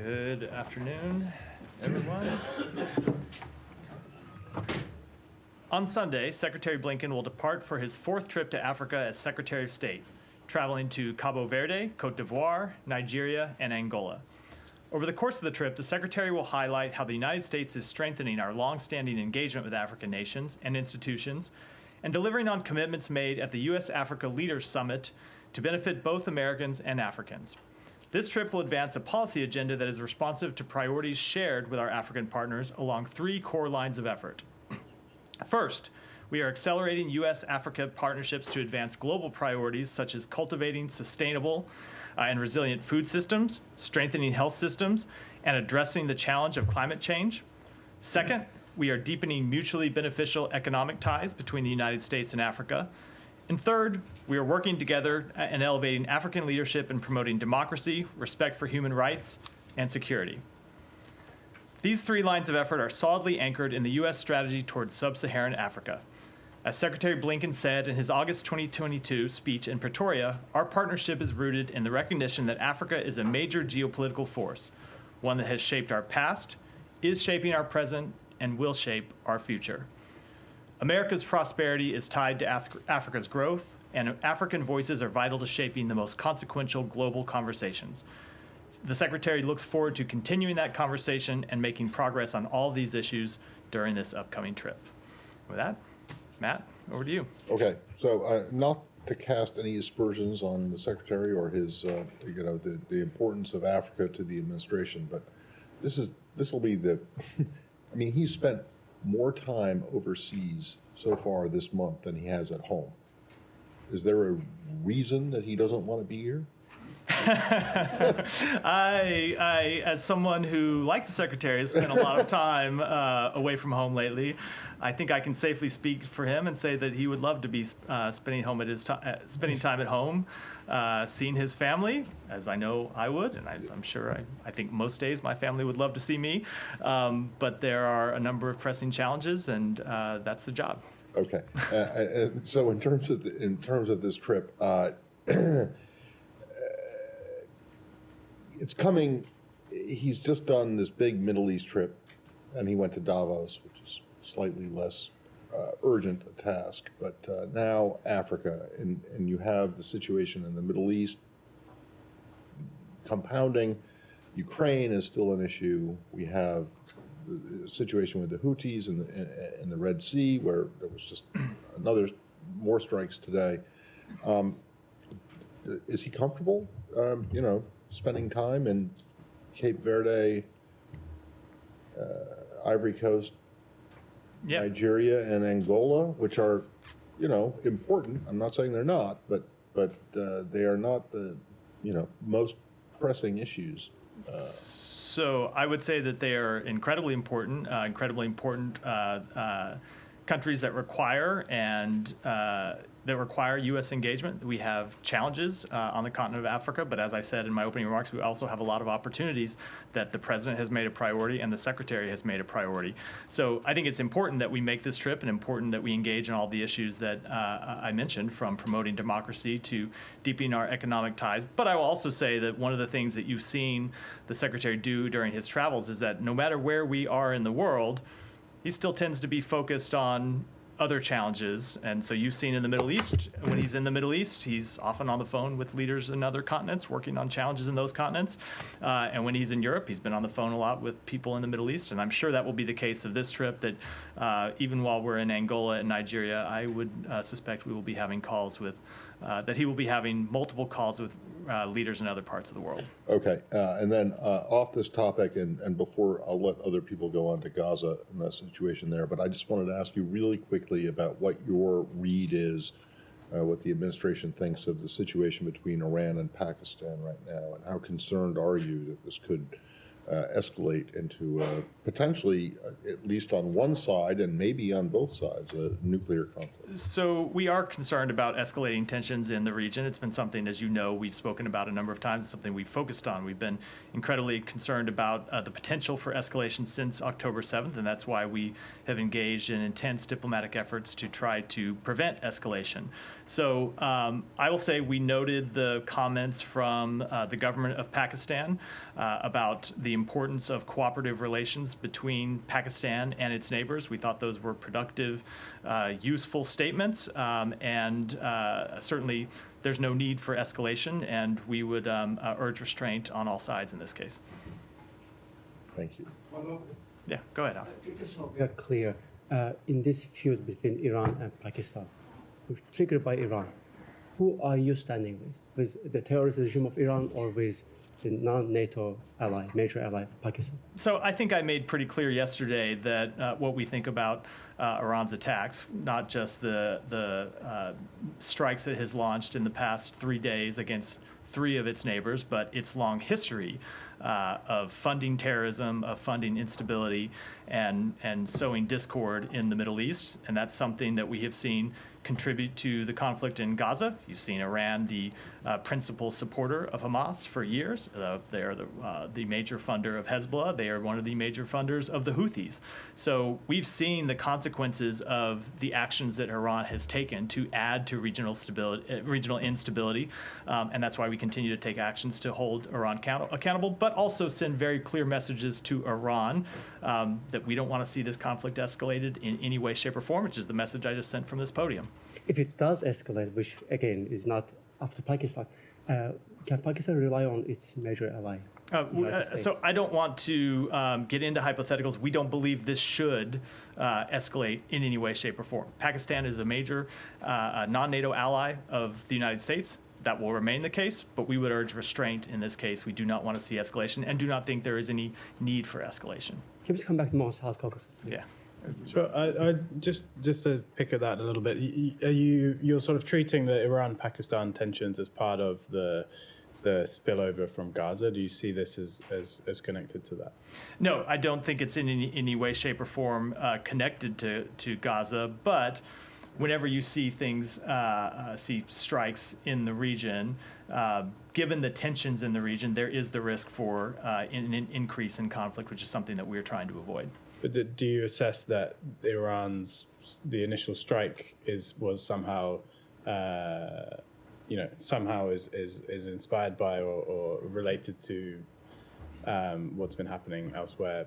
Good afternoon, everyone. On Sunday, Secretary Blinken will depart for his fourth trip to Africa as Secretary of State, traveling to Cabo Verde, Cote d'Ivoire, Nigeria, and Angola. Over the course of the trip, the Secretary will highlight how the United States is strengthening our long-standing engagement with African nations and institutions and delivering on commitments made at the U.S.-Africa Leaders Summit to benefit both Americans and Africans. This trip will advance a policy agenda that is responsive to priorities shared with our African partners along three core lines of effort. First, we are accelerating U.S.-Africa partnerships to advance global priorities such as cultivating sustainable and resilient food systems, strengthening health systems, and addressing the challenge of climate change. Second, we are deepening mutually beneficial economic ties between the United States and Africa. And third, we are working together and elevating African leadership in promoting democracy, respect for human rights, and security. These three lines of effort are solidly anchored in the U.S. strategy towards sub-Saharan Africa. As Secretary Blinken said in his August 2022 speech in Pretoria, our partnership is rooted in the recognition that Africa is a major geopolitical force, one that has shaped our past, is shaping our present, and will shape our future. America's prosperity is tied to Africa's growth, and African voices are vital to shaping the most consequential global conversations. The Secretary looks forward to continuing that conversation and making progress on all of these issues during this upcoming trip. With that, Matt, over to you. Okay, so not to cast any aspersions on the Secretary or his, the importance of Africa to the administration, but this will be the, I mean, he's spent more time overseas so far this month than he has at home. Is there a reason that he doesn't want to be here? I, as someone who, like the Secretary, has spent a lot of time away from home lately, I think I can safely speak for him and say that he would love to be spending time at home, seeing his family, as I know I would, and I'm sure I think most days my family would love to see me. But there are a number of pressing challenges, and that's the job. Okay, so in terms of this trip. It's coming, he's just done this big Middle East trip, and he went to Davos, which is slightly less urgent a task, but now Africa, and you have the situation in the Middle East compounding. Ukraine is still an issue. We have the situation with the Houthis in the Red Sea, where there was just more strikes today. Is he comfortable, spending time in Cape Verde, Ivory Coast, yep, Nigeria, and Angola, which are, important. I'm not saying they're not, but they are not the, most pressing issues. So I would say that they are incredibly important countries that require U.S. engagement. We have challenges on the continent of Africa, but as I said in my opening remarks, we also have a lot of opportunities that the President has made a priority and the Secretary has made a priority. So I think it's important that we make this trip and important that we engage in all the issues that I mentioned, from promoting democracy to deepening our economic ties. But I will also say that one of the things that you've seen the Secretary do during his travels is that no matter where we are in the world, he still tends to be focused on other challenges. And so you've seen in the Middle East, when he's in the Middle East, he's often on the phone with leaders in other continents, working on challenges in those continents. And when he's in Europe, he's been on the phone a lot with people in the Middle East. And I'm sure that will be the case of this trip, that even while we're in Angola and Nigeria, I would suspect we will be having calls with, that he will be having multiple calls with leaders in other parts of the world. Okay, and then off this topic, and before I'll let other people go on to Gaza and the situation there, but I just wanted to ask you really quickly about what your read is, what the administration thinks of the situation between Iran and Pakistan right now, and how concerned are you that this could escalate into potentially, at least on one side and maybe on both sides, a nuclear conflict? So we are concerned about escalating tensions in the region. It's been something, as you know, we've spoken about a number of times. It's something we've focused on. We've been incredibly concerned about the potential for escalation since October 7th, and that's why we have engaged in intense diplomatic efforts to try to prevent escalation. So I will say we noted the comments from the government of Pakistan about the importance of cooperative relations between Pakistan and its neighbors. We thought those were productive, useful statements, and certainly there's no need for escalation, and we would urge restraint on all sides in this case. Thank you. Yeah, go ahead, Alex. We are clear in this feud between Iran and Pakistan, which triggered by Iran. Who are you standing with? With the terrorist regime of Iran or with the non-NATO ally, major ally, Pakistan? So I think I made pretty clear yesterday that what we think about Iran's attacks, not just the strikes that it has launched in the past 3 days against 3 of its neighbors, but its long history of funding terrorism, of funding instability, and sowing discord in the Middle East. And that's something that we have seen contribute to the conflict in Gaza. You've seen Iran, the principal supporter of Hamas for years. They are the major funder of Hezbollah. They are one of the major funders of the Houthis. So we've seen the consequences of the actions that Iran has taken to add to regional instability, and that's why we continue to take actions to hold Iran accountable, but also send very clear messages to Iran that we don't want to see this conflict escalated in any way, shape, or form, which is the message I just sent from this podium. If it does escalate, which again is not up to Pakistan, can Pakistan rely on its major ally? So I don't want to get into hypotheticals. We don't believe this should escalate in any way, shape, or form. Pakistan is a major non-NATO ally of the United States. That will remain the case, but we would urge restraint in this case. We do not want to see escalation and do not think there is any need for escalation. Can we come back to Moss South Caucasus? Yeah. Sure. I just to pick at that a little bit. You're sort of treating the Iran-Pakistan tensions as part of the spillover from Gaza. Do you see this as connected to that? No, I don't think it's in any way, shape, or form connected to Gaza. But whenever you see things, see strikes in the region, given the tensions in the region, there is the risk for an increase in conflict, which is something that we're trying to avoid. But do you assess that the initial strike was somehow, somehow is inspired by or related to what's been happening elsewhere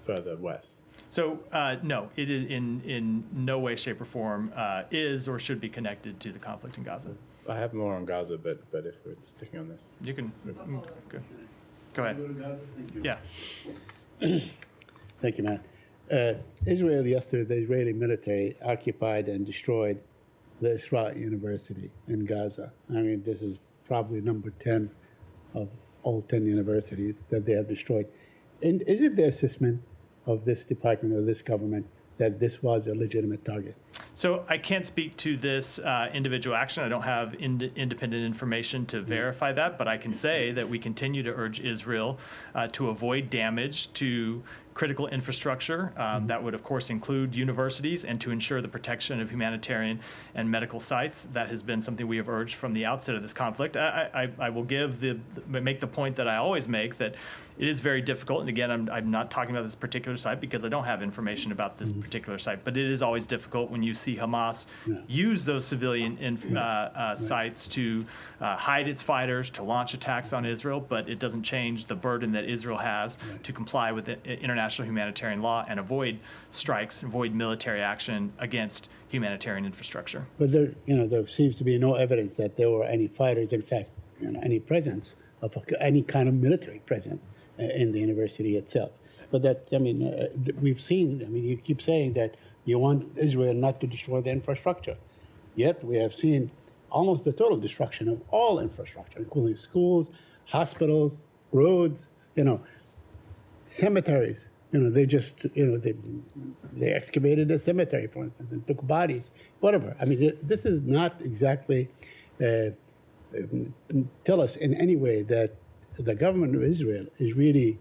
further west? So no, it is in no way, shape, or form is or should be connected to the conflict in Gaza. I have more on Gaza, but if we're sticking on this, you can go ahead. Yeah. Thank you, Matt. Israel yesterday, the Israeli military occupied and destroyed the Isra University in Gaza. I mean, this is probably number 10 of all 10 universities that they have destroyed. And is it the assessment of this department or this government that this was a legitimate target? So I can't speak to this individual action. I don't have independent information to verify that, but I can say that we continue to urge Israel to avoid damage to critical infrastructure. That would, of course, include universities, and to ensure the protection of humanitarian and medical sites. That has been something we have urged from the outset of this conflict. I will make the point that I always make, that it is very difficult. And again, I'm not talking about this particular site because I don't have information about this particular site, but it is always difficult when you see Hamas use those civilian sites to hide its fighters, to launch attacks on Israel, but it doesn't change the burden that Israel has to comply with international humanitarian law and avoid strikes, avoid military action against humanitarian infrastructure. But there seems to be no evidence that there were any fighters, in fact, any presence of any kind of military presence in the university itself. But that, we've seen, you keep saying that you want Israel not to destroy the infrastructure. Yet we have seen almost the total destruction of all infrastructure, including schools, hospitals, roads, cemeteries. They just, they excavated a cemetery, for instance, and took bodies, whatever. I mean, this is not exactly tell us in any way that the government of Israel is really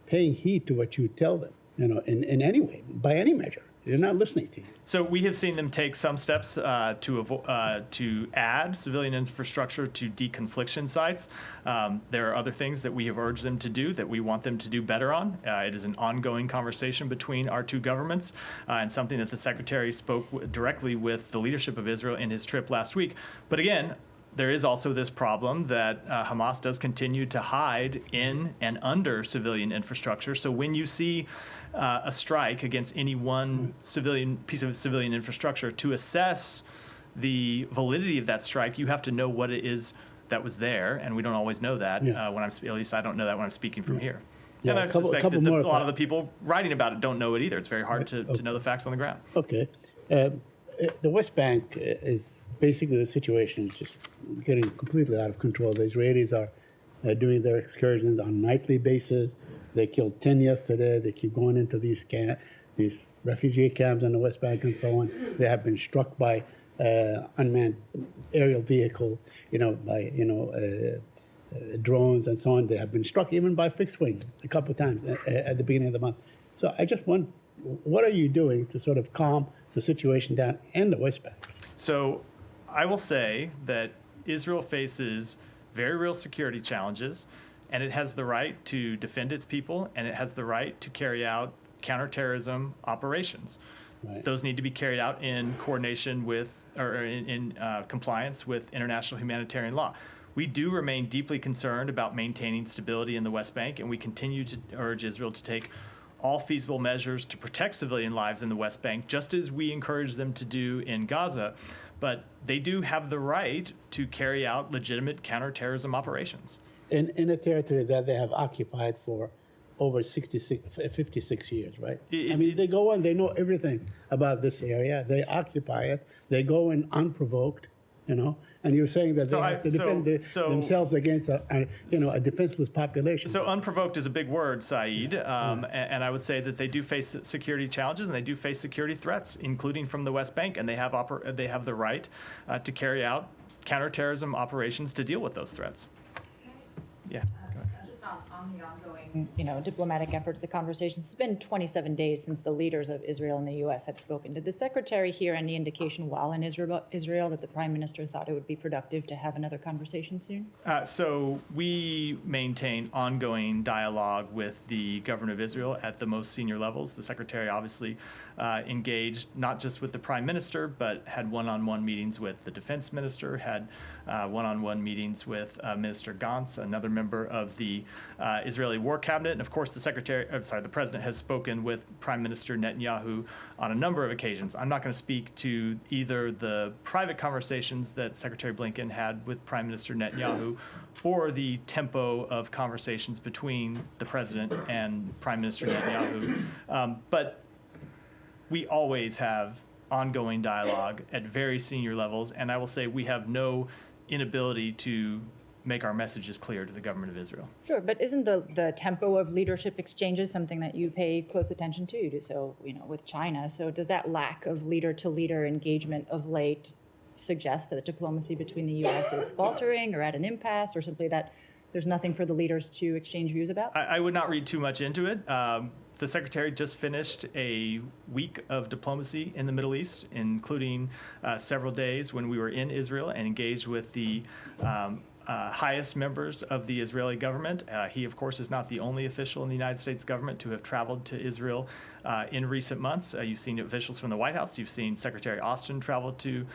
paying heed to what you tell them, in any way, by any measure. They're not listening to you. So we have seen them take some steps to add civilian infrastructure to deconfliction sites. There are other things that we have urged them to do that we want them to do better on. It is an ongoing conversation between our two governments, and something that the Secretary spoke directly with the leadership of Israel in his trip last week. But again, there is also this problem that Hamas does continue to hide in and under civilian infrastructure. So when you see a strike against any one piece of civilian infrastructure, to assess the validity of that strike, you have to know what it is that was there, and we don't always know that. Yeah. At least I don't know that when I'm speaking from here. Yeah, And I a couple suspect that more a lot of the people writing about it don't know it either. It's very hard to know the facts on the ground. Okay. The West Bank is basically, the situation is just getting completely out of control. The Israelis are doing their excursions on a nightly basis. They killed 10 yesterday. They keep going into these refugee camps on the West Bank and so on. They have been struck by unmanned aerial vehicle, drones and so on. They have been struck even by fixed wing a couple of times at the beginning of the month. So I just want, what are you doing to sort of calm the situation down in the West Bank? So I will say that Israel faces very real security challenges, and it has the right to defend its people, and it has the right to carry out counterterrorism operations. Right. Those need to be carried out in coordination with, or in compliance with international humanitarian law. We do remain deeply concerned about maintaining stability in the West Bank, and we continue to urge Israel to take all feasible measures to protect civilian lives in the West Bank, just as we encourage them to do in Gaza. But they do have the right to carry out legitimate counterterrorism operations. In a territory that they have occupied for over 56 years, right? They go in, they know everything about this area. They occupy it. They go in unprovoked, and you're saying that they have to defend themselves against a defenseless population. So unprovoked is a big word, Saeed, and I would say that they do face security challenges and they do face security threats, including from the West Bank, and they have the right to carry out counterterrorism operations to deal with those threats. Yeah. Just on the ongoing, diplomatic efforts, the conversations. It's been 27 days since the leaders of Israel and the U.S. had spoken. Did the secretary hear any indication while in Israel that the prime minister thought it would be productive to have another conversation soon? So we maintain ongoing dialogue with the government of Israel at the most senior levels. The secretary obviously engaged not just with the prime minister, but had one-on-one meetings with the defense minister, had one-on-one meetings with Minister Gantz, another member of the Israeli War Cabinet, and of course the president has spoken with Prime Minister Netanyahu on a number of occasions. I'm not going to speak to either the private conversations that Secretary Blinken had with Prime Minister Netanyahu or the tempo of conversations between the president and Prime Minister Netanyahu. But we always have ongoing dialogue at very senior levels, and I will say we have no inability to make our messages clear to the government of Israel. Sure, but isn't the tempo of leadership exchanges something that you pay close attention to? So, with China. So does that lack of leader-to-leader engagement of late suggest that the diplomacy between the U.S. is faltering or at an impasse, or simply that there's nothing for the leaders to exchange views about? I would not read too much into it. The secretary just finished a week of diplomacy in the Middle East, including several days when we were in Israel and engaged with the highest members of the Israeli government. He, of course, is not the only official in the United States government to have traveled to Israel in recent months. You've seen officials from the White House. You've seen Secretary Austin travel to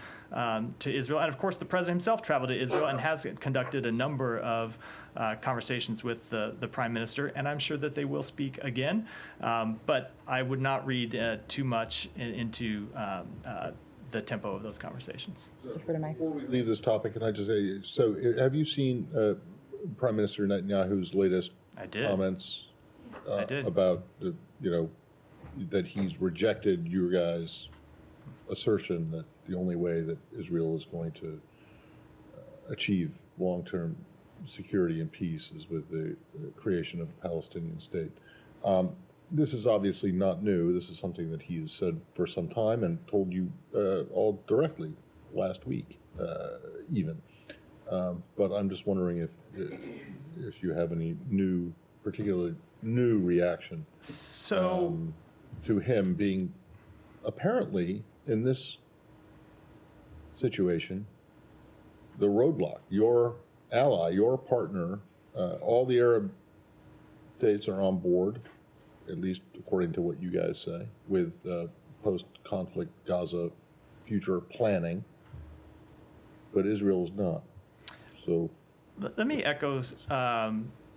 Israel. And, of course, the president himself traveled to Israel and has conducted a number of conversations with the prime minister. And I'm sure that they will speak again. But I would not read too much into the tempo of those conversations. Before we leave this topic, can I just say, so have you seen Prime Minister Netanyahu's latest comments about that he's rejected your guys' assertion that the only way that Israel is going to achieve long-term security and peace is with the creation of a Palestinian state? This is obviously not new. This is something that he has said for some time and told you all directly last week, even. But I'm just wondering if you have any particularly new reaction to him being apparently in this situation the roadblock. Your ally, your partner, all the Arab states are on board, at least according to what you guys say, with post-conflict Gaza future planning, but Israel is not. So, Let me echo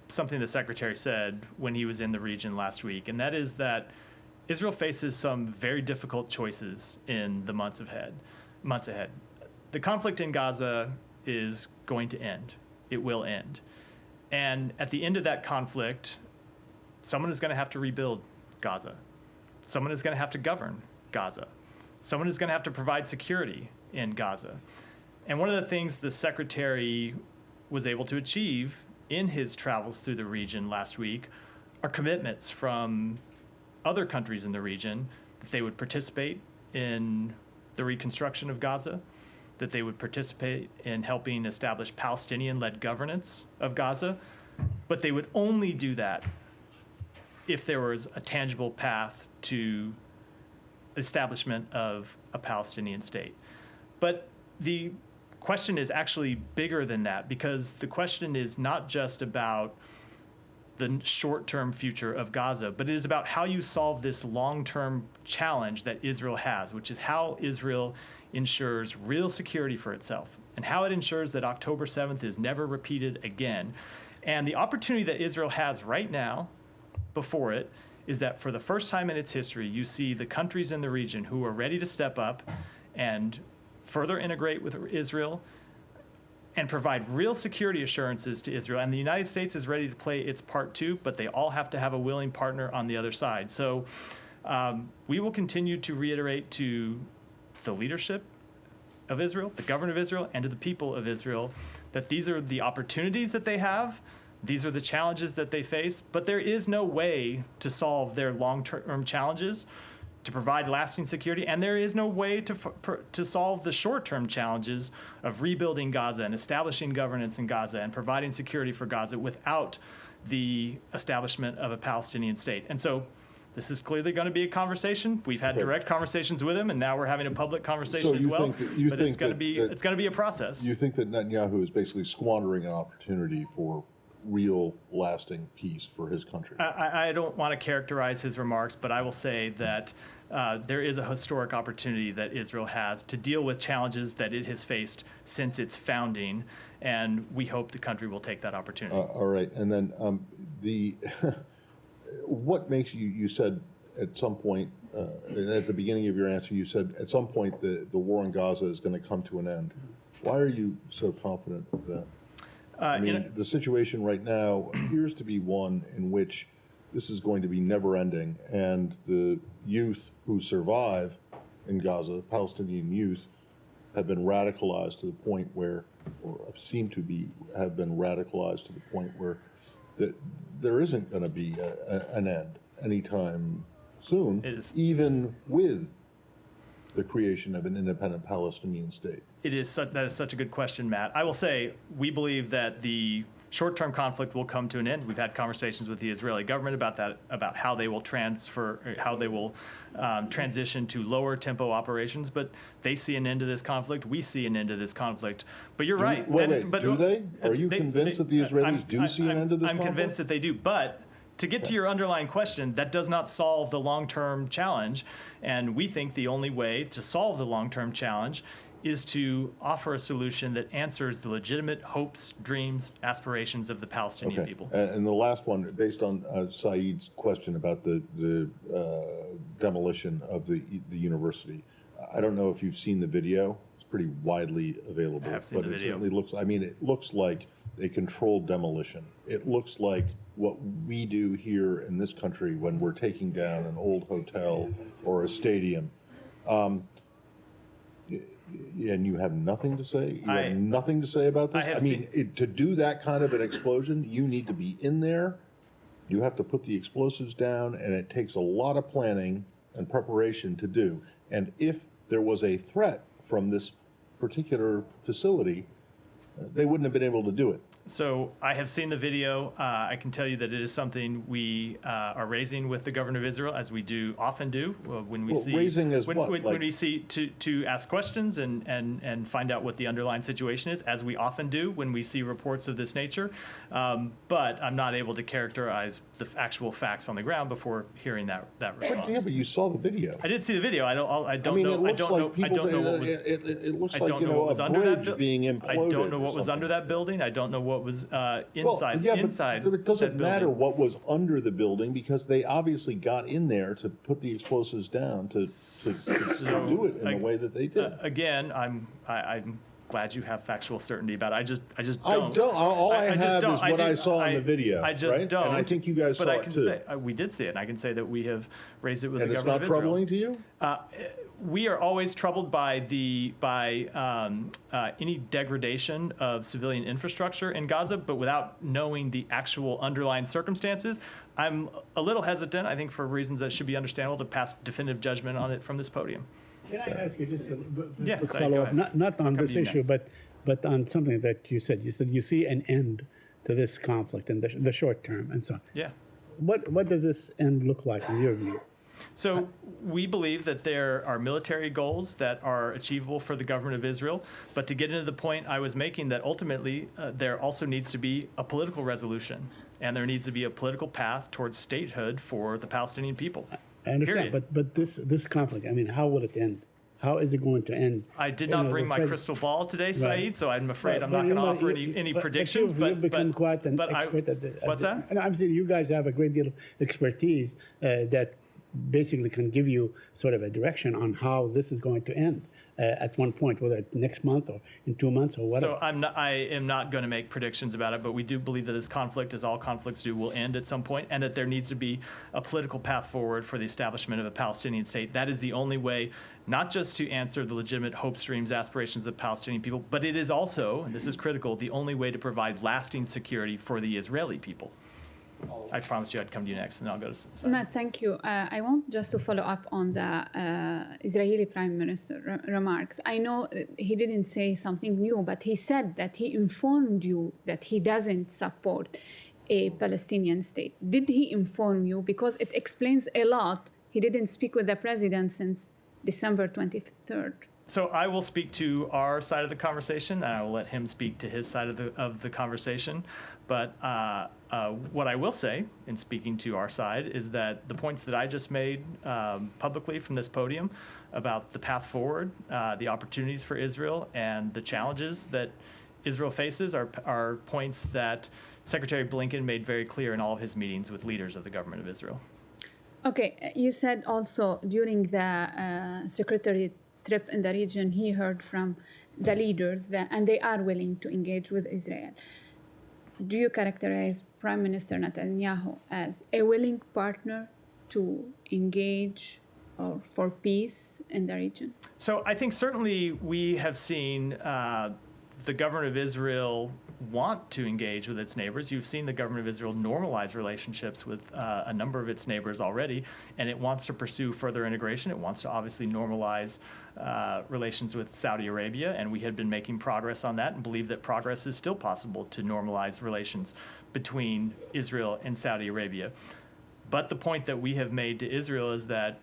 something the secretary said when he was in the region last week, and that is that Israel faces some very difficult choices in the months ahead. The conflict in Gaza is going to end. It will end. And at the end of that conflict, someone is going to have to rebuild Gaza. Someone is going to have to govern Gaza. Someone is going to have to provide security in Gaza. And one of the things the secretary was able to achieve in his travels through the region last week are commitments from other countries in the region that they would participate in the reconstruction of Gaza, that they would participate in helping establish Palestinian-led governance of Gaza, but they would only do that if there was a tangible path to establishment of a Palestinian state. But the question is actually bigger than that, because the question is not just about the short-term future of Gaza, but it is about how you solve this long-term challenge that Israel has, which is how Israel ensures real security for itself and how it ensures that October 7th is never repeated again. And the opportunity that Israel has right now before it is that for the first time in its history, you see the countries in the region who are ready to step up and further integrate with Israel and provide real security assurances to Israel. And the United States is ready to play its part too, but they all have to have a willing partner on the other side. So we will continue to reiterate to the leadership of Israel, the government of Israel, and to the people of Israel that these are the opportunities that they have. These are the challenges that they face, but there is no way to solve their long-term challenges, to provide lasting security, and there is no way to solve the short-term challenges of rebuilding Gaza and establishing governance in Gaza and providing security for Gaza without the establishment of a Palestinian state. And so this is clearly going to be a conversation. We've had direct conversations with him, and now we're having a public conversation as well. But it's going to be a process. You think that Netanyahu is basically squandering an opportunity for real lasting peace for his country? I don't want to characterize his remarks, but I will say that there is a historic opportunity that Israel has to deal with challenges that it has faced since its founding, and we hope the country will take that opportunity. All right, and then what makes you said at some point, at the beginning of your answer, you said at some point the war in Gaza is going to come to an end. Why are you so confident of that? I mean, the situation right now appears to be one in which this is going to be never-ending, and the youth who survive in Gaza, Palestinian youth, have been radicalized to the point where, or seem to have been radicalized to the point where there isn't going to be an end anytime soon, even with the creation of an independent Palestinian state. That is such a good question, Matt. I will say we believe that the short-term conflict will come to an end. We've had conversations with the Israeli government about that, about how they will transition to lower tempo operations. But they see an end to this conflict. We see an end to this conflict. But you're right. Do they? Are you convinced that the Israelis do see an end to this conflict? I'm convinced that they do. But to get to your underlying question, that does not solve the long-term challenge. And we think the only way to solve the long-term challenge is to offer a solution that answers the legitimate hopes, dreams, aspirations of the Palestinian people. And the last one, based on Saeed's question about the demolition of the university. I don't know if you've seen the video. It's pretty widely available. I have seen the video. It looks like a controlled demolition. It looks like what we do here in this country when we're taking down an old hotel or a stadium. And you have nothing to say? You have nothing to say about this? To do that kind of an explosion, you need to be in there. You have to put the explosives down, and it takes a lot of planning and preparation to do. And if there was a threat from this particular facility, they wouldn't have been able to do it. So I have seen the video. I can tell you that it is something we are raising with the government of Israel, as we often do when we see raising as when we see to ask questions and find out what the underlying situation is, as we often do when we see reports of this nature. But I'm not able to characterize the actual facts on the ground before hearing that response. Yeah, but you saw the video. I did see the video. I don't mean, know. it looks like I people. don't know what was. It looks I like don't know what was a under that bridge being imploded. I don't know or what was under something. that building. I don't know what was inside. Well, yeah, inside. but it doesn't that matter building. what was under the building because they obviously got in there to put the explosives down to do it in the way that they did. Again, I'm glad you have factual certainty about it. I just I don't. don't. All I just have don't. is what I saw in the video. I just right? don't. And I think you guys but saw I it can too. say we did see it, and I can say that we have raised it with And the it's government not of Israel. troubling to you? We are always troubled by any degradation of civilian infrastructure in Gaza, but without knowing the actual underlying circumstances. I'm a little hesitant, I think for reasons that should be understandable, to pass definitive judgment on it from this podium. Can I ask you just a Yes, quick go follow-up? ahead. Not on Come this to you issue, next. but on something that you said. You said you see an end to this conflict in the short term and so on. Yeah. What does this end look like in your view? So we believe that there are military goals that are achievable for the government of Israel. But to get into the point I was making, that ultimately there also needs to be a political resolution. And there needs to be a political path towards statehood for the Palestinian people. I understand, Period. but this conflict, I mean, how will it end? How is it going to end? I did You not know, bring the my pres- crystal ball today, Saeed, Right. so I'm afraid I'm But not you going to know, offer you- any but predictions. you've become quite an but expert at the. What's that? And I'm saying you guys have a great deal of expertise that basically can give you sort of a direction on how this is going to end at one point, whether it's next month or in 2 months or whatever. So I am not going to make predictions about it, but we do believe that this conflict, as all conflicts do, will end at some point, and that there needs to be a political path forward for the establishment of a Palestinian state. That is the only way, not just to answer the legitimate hopes, dreams, aspirations of the Palestinian people, but it is also, and this is critical, the only way to provide lasting security for the Israeli people. I promised you I'd come to you next, and then I'll go to Saeed. Matt, thank you. I want just to follow up on the Israeli Prime Minister remarks. I know he didn't say something new, but he said that he informed you that he doesn't support a Palestinian state. Did he inform you? Because it explains a lot. He didn't speak with the president since December 23rd. So I will speak to our side of the conversation, and I will let him speak to his side of the conversation. But what I will say in speaking to our side is that the points that I just made publicly from this podium about the path forward, the opportunities for Israel, and the challenges that Israel faces are points that Secretary Blinken made very clear in all of his meetings with leaders of the government of Israel. Okay, you said also during the secretary trip in the region, he heard from the leaders and they are willing to engage with Israel. Do you characterize Prime Minister Netanyahu as a willing partner to engage or for peace in the region? So I think certainly we have seen the government of Israel want to engage with its neighbors. You've seen the government of Israel normalize relationships with a number of its neighbors already, and it wants to pursue further integration. It wants to obviously normalize relations with Saudi Arabia, and we had been making progress on that and believe that progress is still possible to normalize relations between Israel and Saudi Arabia. But the point that we have made to Israel is that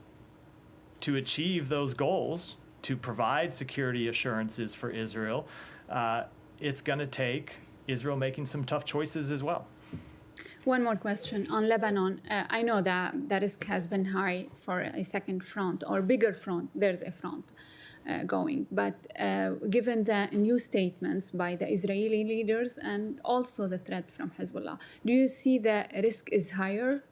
to achieve those goals, to provide security assurances for Israel, it's going to take Israel making some tough choices as well. One more question on Lebanon. I know that the risk has been high for a second front or bigger front. There's a front going. But given the new statements by the Israeli leaders and also the threat from Hezbollah, do you see the risk is higher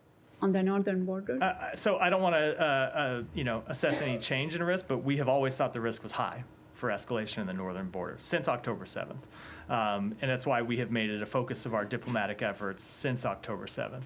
on the northern border? So I don't want to assess any change in risk, but we have always thought the risk was high for escalation in the northern border since October 7th. And that's why we have made it a focus of our diplomatic efforts since October 7th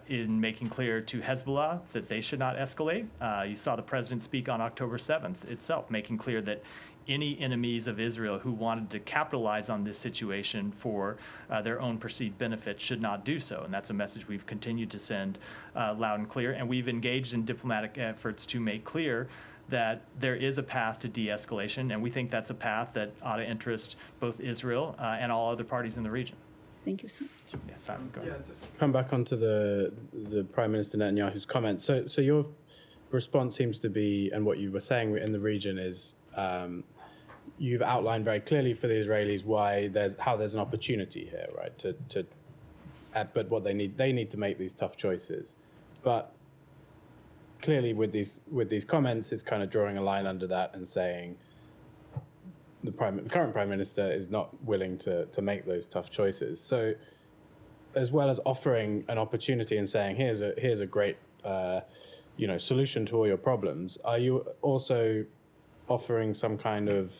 in making clear to Hezbollah that they should not escalate. You saw the president speak on October 7th itself, making clear that any enemies of Israel who wanted to capitalize on this situation for their own perceived benefit should not do so. And that's a message we've continued to send loud and clear. And we've engaged in diplomatic efforts to make clear that there is a path to de-escalation, and we think that's a path that ought to interest both Israel and all other parties in the region. Thank you so much. Yes, Simon, go ahead. Come back onto the Prime Minister Netanyahu's comments. So your response seems to be, and what you were saying in the region is, you've outlined very clearly for the Israelis how there's an opportunity here, right, to but what they need to make these tough choices. But clearly, with these comments, it's kind of drawing a line under that and saying the current prime minister is not willing to make those tough choices. So, as well as offering an opportunity and saying here's a great solution to all your problems, are you also offering some kind of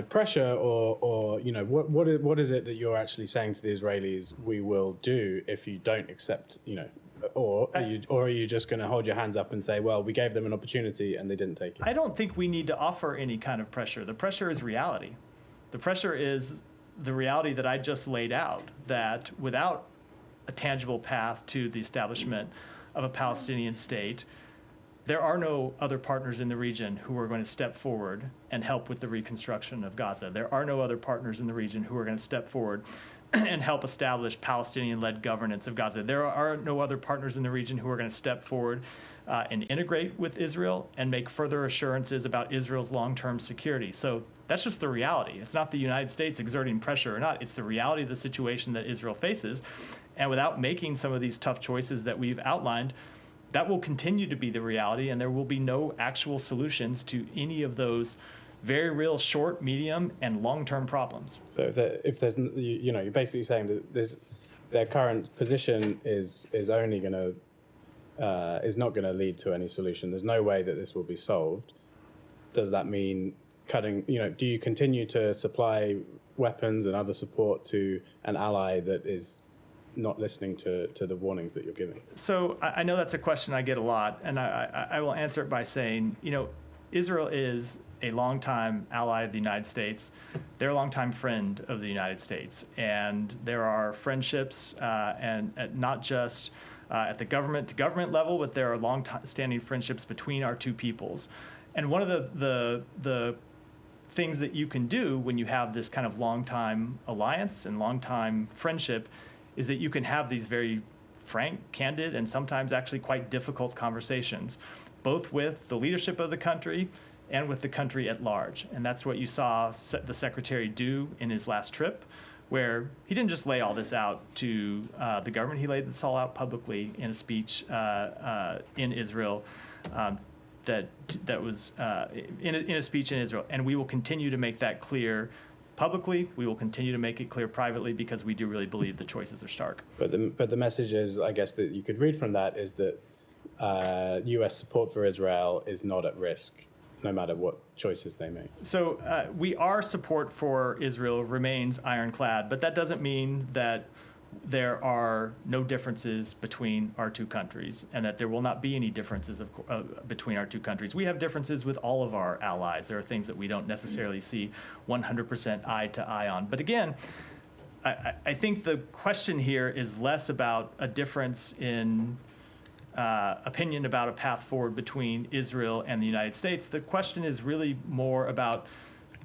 pressure, or what is it that you're actually saying to the Israelis we will do if you don't accept, or are you just going to hold your hands up and say, well, we gave them an opportunity and they didn't take it? I don't think we need to offer any kind of pressure. The pressure is reality. The pressure is the reality that I just laid out, that without a tangible path to the establishment of a Palestinian state, there are no other partners in the region who are going to step forward and help with the reconstruction of Gaza. There are no other partners in the region who are going to step forward and help establish Palestinian-led governance of Gaza. There are no other partners in the region who are going to step forward and integrate with Israel and make further assurances about Israel's long-term security. So that's just the reality. It's not the United States exerting pressure or not. It's the reality of the situation that Israel faces. And without making some of these tough choices that we've outlined, that will continue to be the reality, and there will be no actual solutions to any of those very real short, medium, and long-term problems. So if there's you're basically saying that their current position is only going to is not going to lead to any solution. There's no way that this will be solved. Does that mean cutting? Do you continue to supply weapons and other support to an ally that is not listening to the warnings that you're giving? So I know that's a question I get a lot, and I will answer it by saying, Israel is a longtime ally of the United States. They're a longtime friend of the United States, and there are friendships, and not just at the government-to-government level, but there are long-standing friendships between our two peoples. And one of the things that you can do when you have this kind of long-time alliance and long-time friendship is that you can have these very frank, candid, and sometimes actually quite difficult conversations, both with the leadership of the country and with the country at large. And that's what you saw the secretary do in his last trip, where he didn't just lay all this out to the government. He laid this all out publicly in a speech in Israel that was in a speech in Israel. And we will continue to make that clear publicly. We will continue to make it clear privately, because we do really believe the choices are stark. But the message is, I guess, that you could read from that is that U.S. support for Israel is not at risk, no matter what choices they make. So our support for Israel remains ironclad, but that doesn't mean that there are no differences between our two countries, and that there will not be any differences between our two countries. We have differences with all of our allies. There are things that we don't necessarily see 100% eye to eye on. But again, I think the question here is less about a difference in opinion about a path forward between Israel and the United States. The question is really more about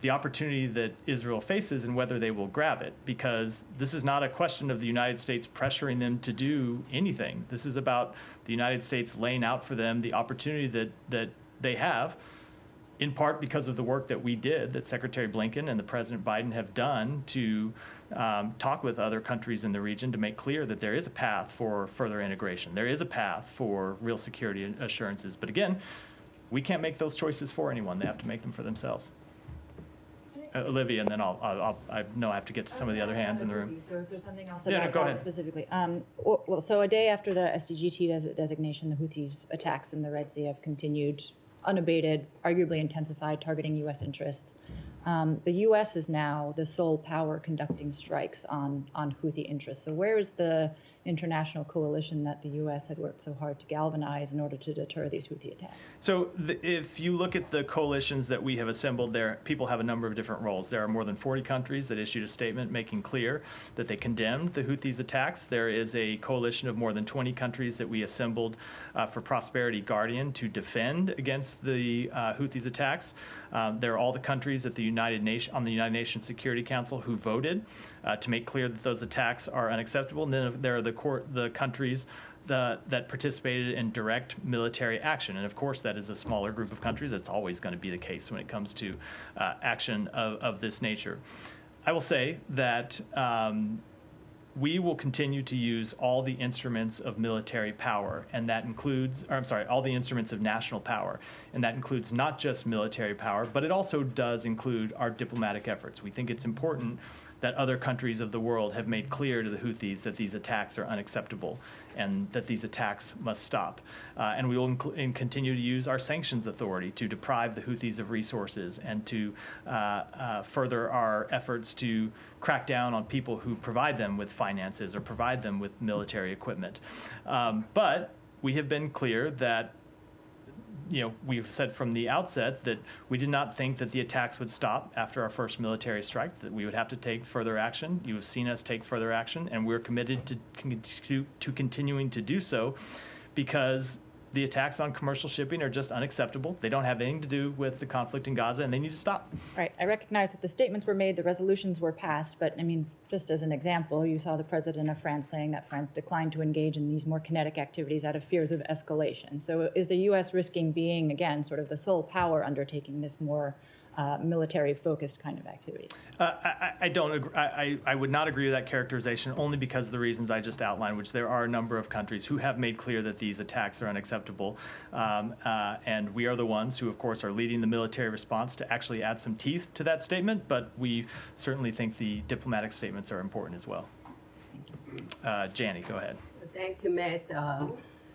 the opportunity that Israel faces and whether they will grab it, because this is not a question of the United States pressuring them to do anything. This is about the United States laying out for them the opportunity that they have, in part because of the work that we did, that Secretary Blinken and the President Biden have done to talk with other countries in the region to make clear that there is a path for further integration. There is a path for real security assurances. But again, we can't make those choices for anyone. They have to make them for themselves. Olivia, and then I know I have to get to some of the other hands in the room. So if there's something else Yeah, no, about go Gaza ahead. specifically. Well, so a day after the SDGT designation, the Houthis' attacks in the Red Sea have continued unabated, arguably intensified, targeting U.S. interests. The U.S. is now the sole power conducting strikes on Houthi interests. So where is the international coalition that the U.S. had worked so hard to galvanize in order to deter these Houthi attacks? So if you look at the coalitions that we have assembled there, people have a number of different roles. There are more than 40 countries that issued a statement making clear that they condemned the Houthis' attacks. There is a coalition of more than 20 countries that we assembled for Prosperity Guardian to defend against the Houthis' attacks. There are all the countries at the United Nations Security Council who voted to make clear that those attacks are unacceptable. And then there are the countries that participated in direct military action. And of course, that is a smaller group of countries. That's always going to be the case when it comes to action of this nature. I will say that we will continue to use all the instruments of military power, and that includes, or I'm sorry, all the instruments of national power, and that includes not just military power, but it also does include our diplomatic efforts. We think it's important that other countries of the world have made clear to the Houthis that these attacks are unacceptable and that these attacks must stop. And we will continue to use our sanctions authority to deprive the Houthis of resources and to further our efforts to crack down on people who provide them with finances or provide them with military equipment. But we have been clear that we've said from the outset that we did not think that the attacks would stop after our first military strike, that we would have to take further action. You have seen us take further action, and we're committed to continuing to do so because the attacks on commercial shipping are just unacceptable. They don't have anything to do with the conflict in Gaza, and they need to stop. Right. I recognize that the statements were made, the resolutions were passed, but I mean, just as an example, you saw the president of France saying that France declined to engage in these more kinetic activities out of fears of escalation. So is the U.S. risking being, again, sort of the sole power undertaking this more military-focused kind of activity? I don't agree. I would not agree with that characterization, only because of the reasons I just outlined, which there are a number of countries who have made clear that these attacks are unacceptable. And we are the ones who, of course, are leading the military response to actually add some teeth to that statement, but we certainly think the diplomatic statements are important as well. Janie, go ahead. Thank you, Matt.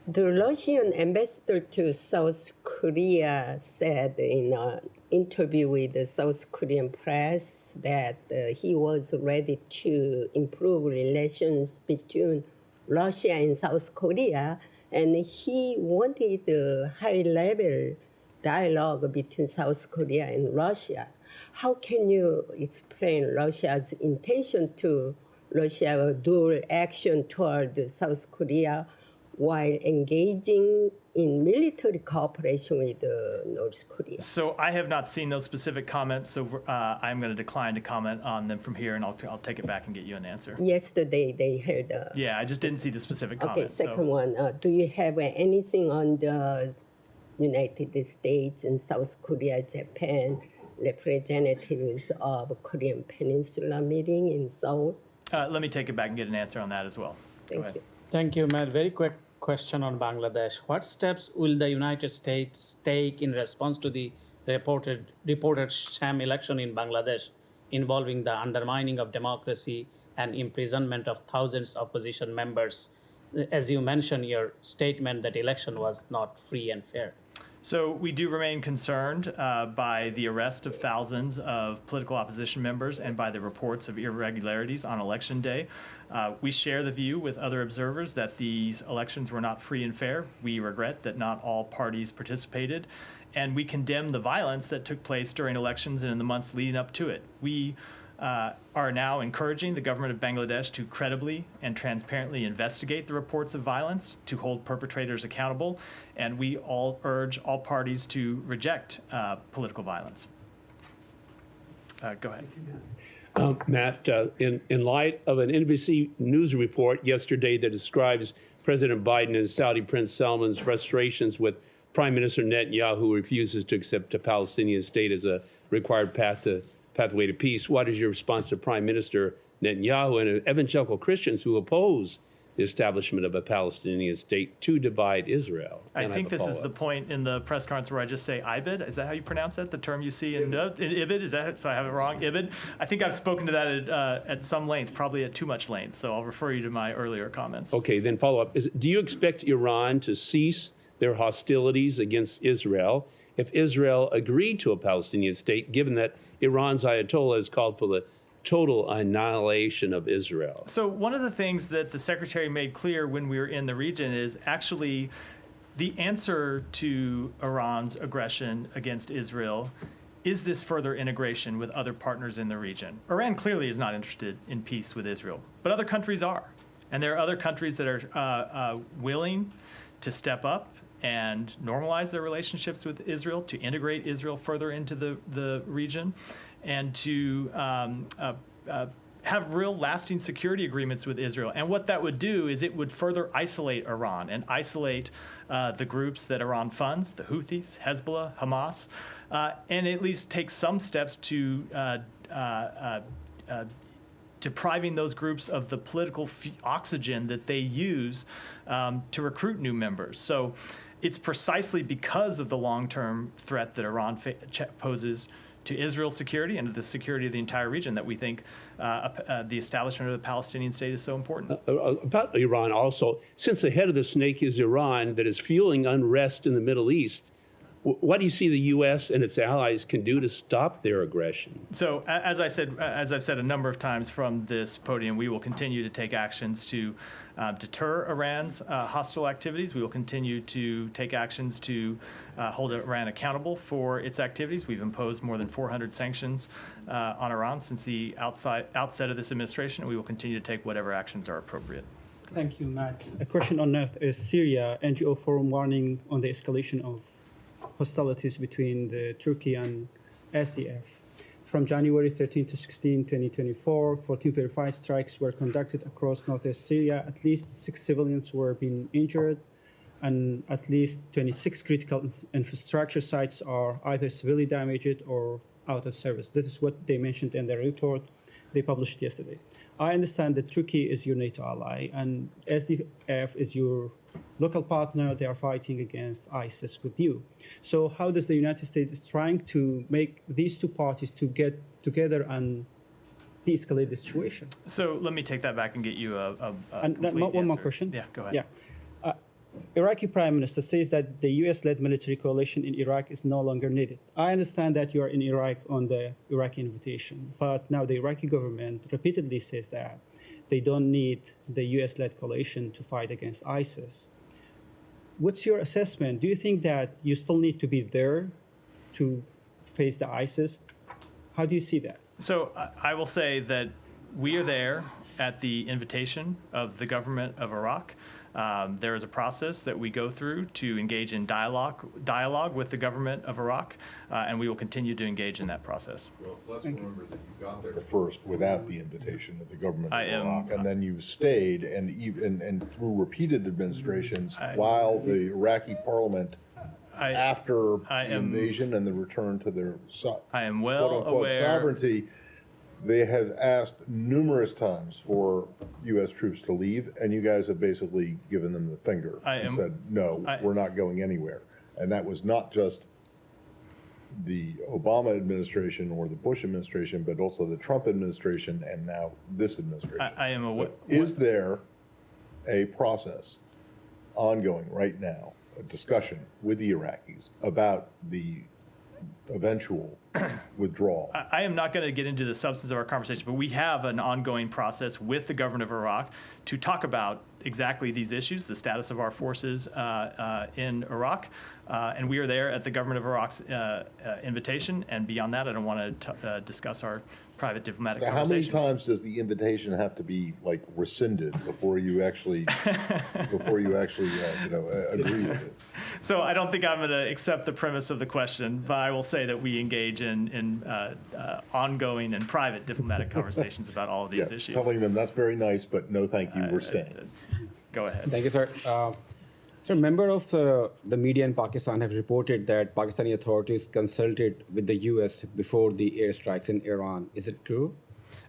The Russian ambassador to South Korea said in an interview with the South Korean press that he was ready to improve relations between Russia and South Korea, and he wanted a high-level dialogue between South Korea and Russia. How can you explain Russia's intention to Russia dual action toward South Korea while engaging in military cooperation with North Korea? So I have not seen those specific comments, so I'm going to decline to comment on them from here, and I'll take it back and get you an answer. Yesterday they held. Yeah, I just didn't see the specific Okay, comments. second one. Do you have anything on the United States and South Korea, Japan representatives of Korean Peninsula meeting in Seoul? Let me take it back and get an answer on that as well. Go Thank ahead. you. Thank you, Matt. Very quick question on Bangladesh. What steps will the United States take in response to the reported sham election in Bangladesh involving the undermining of democracy and imprisonment of thousands of opposition members? As you mentioned in your statement, that election was not free and fair. So we do remain concerned by the arrest of thousands of political opposition members and by the reports of irregularities on election day. We share the view with other observers that these elections were not free and fair. We regret that not all parties participated, and we condemn the violence that took place during elections and in the months leading up to it. We are now encouraging the government of Bangladesh to credibly and transparently investigate the reports of violence, to hold perpetrators accountable, and we all urge all parties to reject political violence. Go ahead. Matt, in light of an NBC News report yesterday that describes President Biden and Saudi Prince Salman's frustrations with Prime Minister Netanyahu, who refuses to accept a Palestinian state as a required pathway to peace, what is your response to Prime Minister Netanyahu and evangelical Christians who oppose the establishment of a Palestinian state to divide Israel? I think this is the point in the press conference where I just say IBID. Is that how you pronounce it? The term you see in IBID? Is that, so I have it wrong? IBID? I think I've spoken to that at some length, probably at too much length. So I'll refer you to my earlier comments. Okay, then follow up. Do you expect Iran to cease their hostilities against Israel if Israel agreed to a Palestinian state, given that Iran's Ayatollah has called for the total annihilation of Israel? So one of the things that the Secretary made clear when we were in the region is actually the answer to Iran's aggression against Israel is this further integration with other partners in the region. Iran clearly is not interested in peace with Israel, but other countries are. And there are other countries that are willing to step up and normalize their relationships with Israel, to integrate Israel further into the region, and to have real lasting security agreements with Israel. And what that would do is it would further isolate Iran and isolate the groups that Iran funds, the Houthis, Hezbollah, Hamas, and at least take some steps to depriving those groups of the political oxygen that they use to recruit new members. So it's precisely because of the long-term threat that Iran poses to Israel's security and to the security of the entire region that we think the establishment of the Palestinian state is so important. About Iran also, since the head of the snake is Iran that is fueling unrest in the Middle East, what do you see the U.S. and its allies can do to stop their aggression? So, as I've said a number of times from this podium, we will continue to take actions to deter Iran's hostile activities. We will continue to take actions to hold Iran accountable for its activities. We've imposed more than 400 sanctions on Iran since the outset of this administration, and we will continue to take whatever actions are appropriate. Thank you, Matt. A question on North is Syria. NGO Forum warning on the escalation of hostilities between Turkey and SDF. From January 13 to 16, 2024, 14 verified strikes were conducted across northwest Syria. At least 6 civilians were being injured, and at least 26 critical infrastructure sites are either severely damaged or out of service. This is what they mentioned in their report they published yesterday. I understand that Turkey is your NATO ally, and SDF is your local partner. They are fighting against ISIS with you. So how does the United States is trying to make these two parties to get together and de-escalate the situation? So let me take that back and get you a and complete one more answer. question. Yeah, go ahead. Yeah. Iraqi Prime Minister says that the US-led military coalition in Iraq is no longer needed. I understand that you are in Iraq on the Iraqi invitation, but now the Iraqi government repeatedly says that they don't need the US-led coalition to fight against ISIS. What's your assessment? Do you think that you still need to be there to face the ISIS? How do you see that? So I will say that we are there at the invitation of the government of Iraq. There is a process that we go through to engage in dialogue with the government of Iraq, and we will continue to engage in that process. Well, let's remember that you got there first without the invitation of the government of Iraq, and then you stayed, and through repeated administrations, while the Iraqi parliament, after the invasion and the return to their quote-unquote sovereignty, they have asked numerous times for U.S. troops to leave, and you guys have basically given them the finger and said, no, we're not going anywhere. And that was not just the Obama administration or the Bush administration, but also the Trump administration and now this administration. I am aware. So is there a process ongoing right now, a discussion with the Iraqis about the eventual withdrawal? I am not going to get into the substance of our conversation, but we have an ongoing process with the government of Iraq to talk about exactly these issues, the status of our forces in Iraq, and we are there at the government of Iraq's invitation, and beyond that, I don't want to discuss our private diplomatic conversations. How many times does the invitation have to be like rescinded before you actually agree with it? So I don't think I'm going to accept the premise of the question, but I will say that we engage in ongoing and private diplomatic conversations about all of these issues. Telling them that's very nice, but no thank you, we're staying. Go ahead. Thank you, sir. So a member of the media in Pakistan have reported that Pakistani authorities consulted with the U.S. before the airstrikes in Iran. Is it true?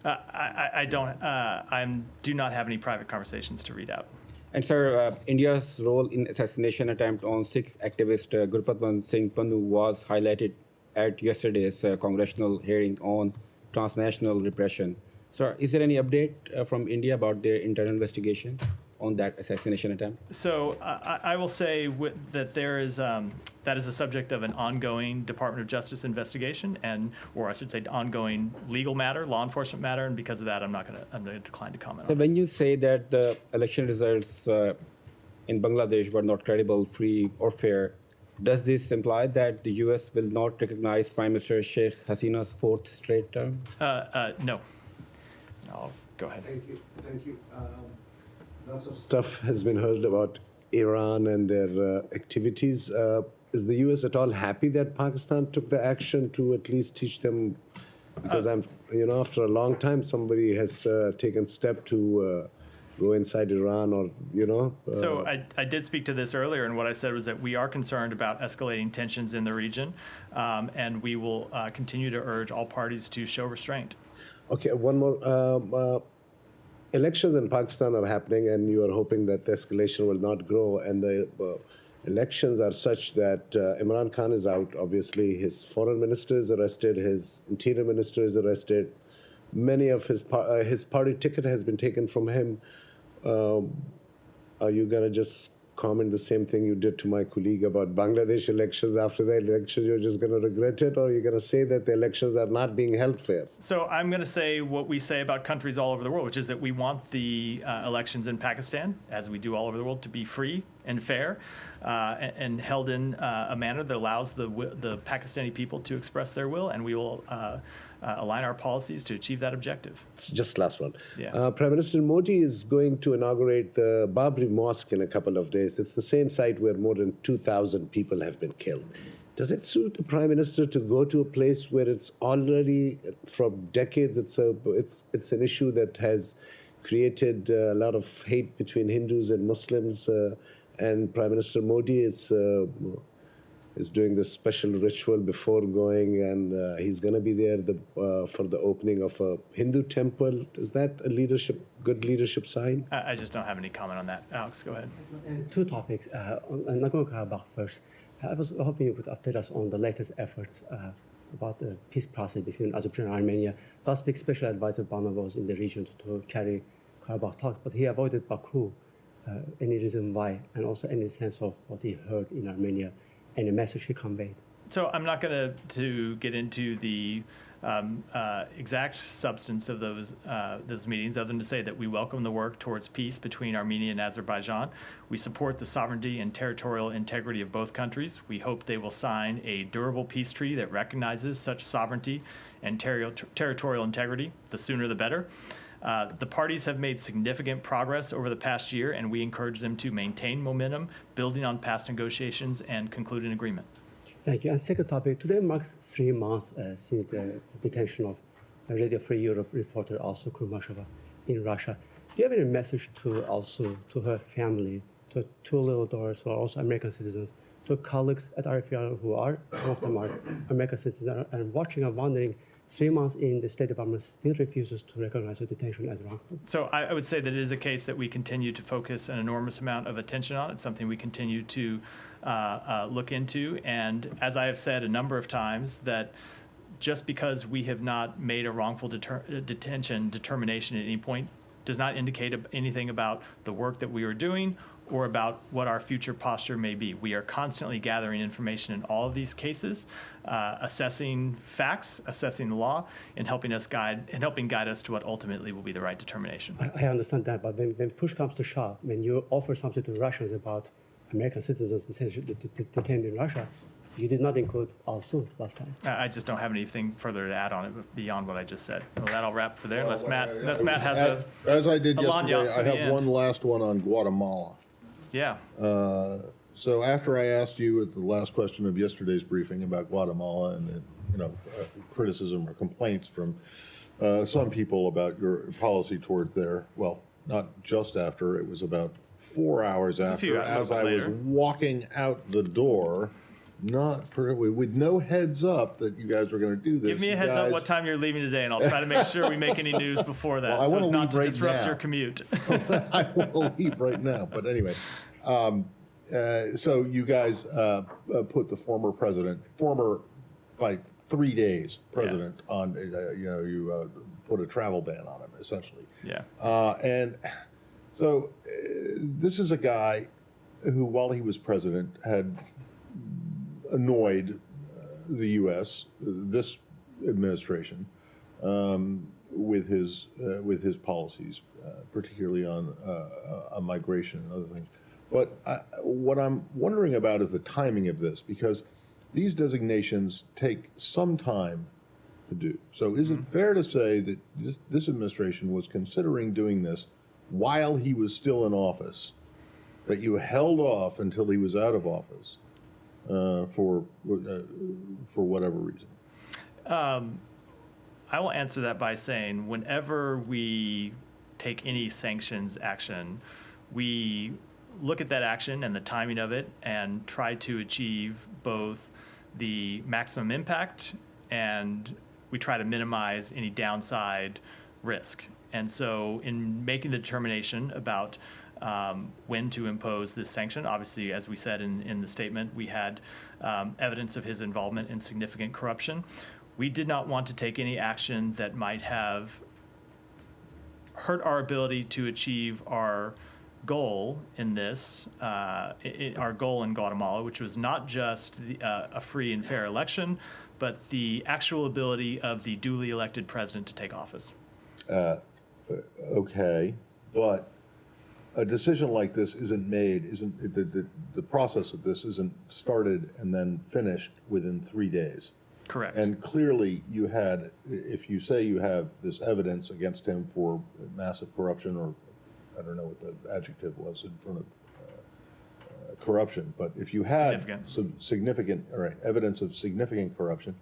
I do not have any private conversations to read out. And sir, India's role in assassination attempt on Sikh activist Gurpatwant Singh Pannu was highlighted at yesterday's congressional hearing on transnational repression. Sir, is there any update from India about their internal investigation on that assassination attempt? So I will say that that is the subject of an ongoing Department of Justice investigation, or I should say, ongoing legal matter, law enforcement matter, and because of that, I'm going to decline to comment. So when you say that the election results in Bangladesh were not credible, free, or fair, does this imply that the U.S. will not recognize Prime Minister Sheikh Hasina's fourth straight term? No. I'll go ahead. Thank you. Lots of stuff has been heard about Iran and their activities. Is the U.S. at all happy that Pakistan took the action to at least teach them? Because after a long time, somebody has taken step to go inside Iran or, you know? So I did speak to this earlier, and what I said was that we are concerned about escalating tensions in the region, and we will continue to urge all parties to show restraint. Okay, one more. Elections in Pakistan are happening, and you are hoping that the escalation will not grow. And the elections are such that Imran Khan is out. Obviously, his foreign minister is arrested. His interior minister is arrested. Many of his party ticket has been taken from him. Are you gonna just comment the same thing you did to my colleague about Bangladesh elections? After the elections, you're just gonna regret it, or you're gonna say that the elections are not being held fair? So I'm going to say what we say about countries all over the world, which is that we want the elections in Pakistan, as we do all over the world, to be free and fair and held in a manner that allows the Pakistani people to express their will, and we will align our policies to achieve that objective. It's just last one. Yeah. Prime Minister Modi is going to inaugurate the Babri Mosque in a couple of days. It's the same site where more than 2,000 people have been killed. Does it suit the Prime Minister to go to a place where it's already, from decades, it's an issue that has created a lot of hate between Hindus and Muslims, and Prime Minister Modi is doing this special ritual before going, and he's going to be there for the opening of a Hindu temple. Is that a good leadership sign? I just don't have any comment on that. Alex, go ahead. Two topics. On Nagorno-Karabakh first. I was hoping you could update us on the latest efforts about the peace process between Azerbaijan and Armenia. Last week, Special Advisor Bama was in the region to carry Karabakh talks, but he avoided Baku. Any reason why? And also any sense of what he heard in Armenia and the message he conveyed? So I'm not going to get into the exact substance of those meetings, other than to say that we welcome the work towards peace between Armenia and Azerbaijan. We support the sovereignty and territorial integrity of both countries. We hope they will sign a durable peace treaty that recognizes such sovereignty and territorial integrity. The sooner the better. The parties have made significant progress over the past year, and we encourage them to maintain momentum, building on past negotiations, and conclude an agreement. Thank you. And second topic, today marks 3 months since the detention of Radio Free Europe reporter also Kurmashova in Russia. Do you have any message to her family, to 2 little daughters who are also American citizens, to colleagues at RFE who are, some of them are American citizens, and watching and wondering, 3 months in, the State Department still refuses to recognize the detention as wrongful? So I would say that it is a case that we continue to focus an enormous amount of attention on. It's something we continue to look into. And as I have said a number of times, that just because we have not made a wrongful detention determination at any point does not indicate anything about the work that we are doing or about what our future posture may be. We are constantly gathering information in all of these cases, assessing facts, assessing the law, and helping guide us to what ultimately will be the right determination. I understand that, but when push comes to shove, when you offer something to Russians about American citizens detained in Russia, you did not include Al-Sun last time. I just don't have anything further to add on it beyond what I just said. Well, that'll wrap for there, unless Matt has as I did a yesterday, I have one last one on Guatemala. Yeah. So after I asked you at the last question of yesterday's briefing about Guatemala and criticism or complaints from some people about your policy towards there, well, not just after, it was about 4 hours after, as I was walking out the door, with no heads up that you guys were going to do this. Give me a heads up what time you're leaving today, and I'll try to make sure we make any news before that, well, so it's not to right disrupt now. your commute. I want to leave right now, but anyway. So you guys put the former by 3 days president on, you put a travel ban on him, essentially. Yeah. And so this is a guy who, while he was president, had annoyed the U.S., this administration, with his policies, particularly on migration and other things. But what I'm wondering about is the timing of this, because these designations take some time to do. So is it fair to say that this administration was considering doing this while he was still in office, that you held off until he was out of office? For whatever reason? I will answer that by saying whenever we take any sanctions action, we look at that action and the timing of it and try to achieve both the maximum impact and we try to minimize any downside risk. And so in making the determination about when to impose this sanction, obviously, as we said in the statement, we had evidence of his involvement in significant corruption. We did not want to take any action that might have hurt our ability to achieve our goal in this, our goal in Guatemala, which was not just a free and fair election, but the actual ability of the duly elected president to take office. Okay, but a decision like this isn't made, the process of this isn't started and then finished within 3 days. Correct. And clearly you had, if you say you have this evidence against him for massive corruption, or I don't know what the adjective was in front of corruption, but if you had some significant evidence of significant corruption,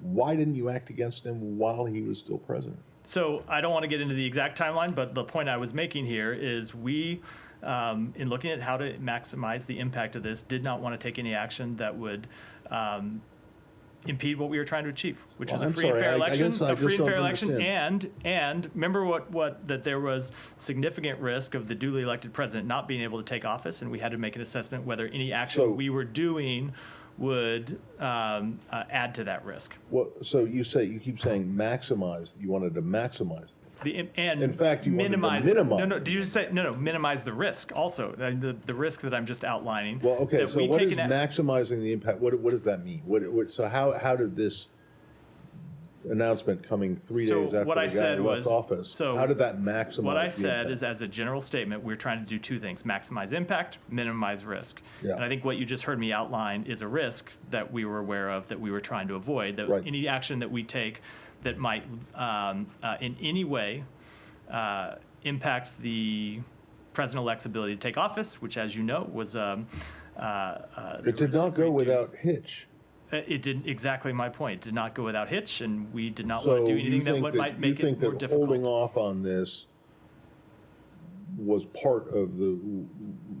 why didn't you act against him while he was still president? So I don't want to get into the exact timeline, but the point I was making here is we, in looking at how to maximize the impact of this, did not want to take any action that would impede what we were trying to achieve, which was a free and fair election, and remember that there was significant risk of the duly elected president not being able to take office, and we had to make an assessment whether any action we were doing would add to that risk. Well, so you keep saying maximize. You wanted to maximize. In fact, you minimize. wanted to minimize. No. Did you say no? Minimize the risk. Also, the risk that I'm just outlining. Well, okay. So what is maximizing the impact? What does that mean? So how did this announcement coming 3 days after the guy left office? How did that maximize? What I said is, as a general statement, we're trying to do two things: maximize impact, minimize risk. Yeah. And I think what you just heard me outline is a risk that we were aware of, that we were trying to avoid. That was any action that we take that might in any way impact the president-elect's ability to take office, which, as you know, was it did not go without hitch. It did exactly my point. It did not go without hitch, and we did not want to do anything that might make it more difficult. You think that holding off on this was part of the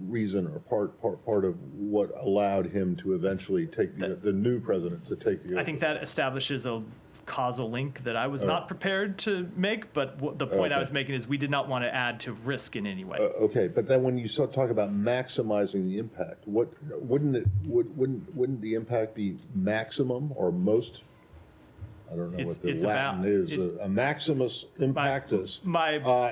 reason, or part of what allowed him to eventually take the new president to take the oath? I think that establishes a causal link that I was not prepared to make, but the point I was making is we did not want to add to risk in any way. Okay, but then when you talk about maximizing the impact, wouldn't the impact be maximum or most? I don't know what the Latin is. A maximus impactus.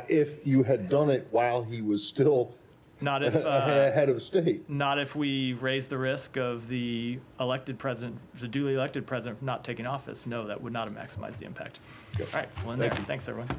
If you had done it while he was still not if head of state. Not if we raise the risk of the elected president, the duly elected president, not taking office. No, that would not have maximized the impact. All right, well, in there. Thanks, everyone.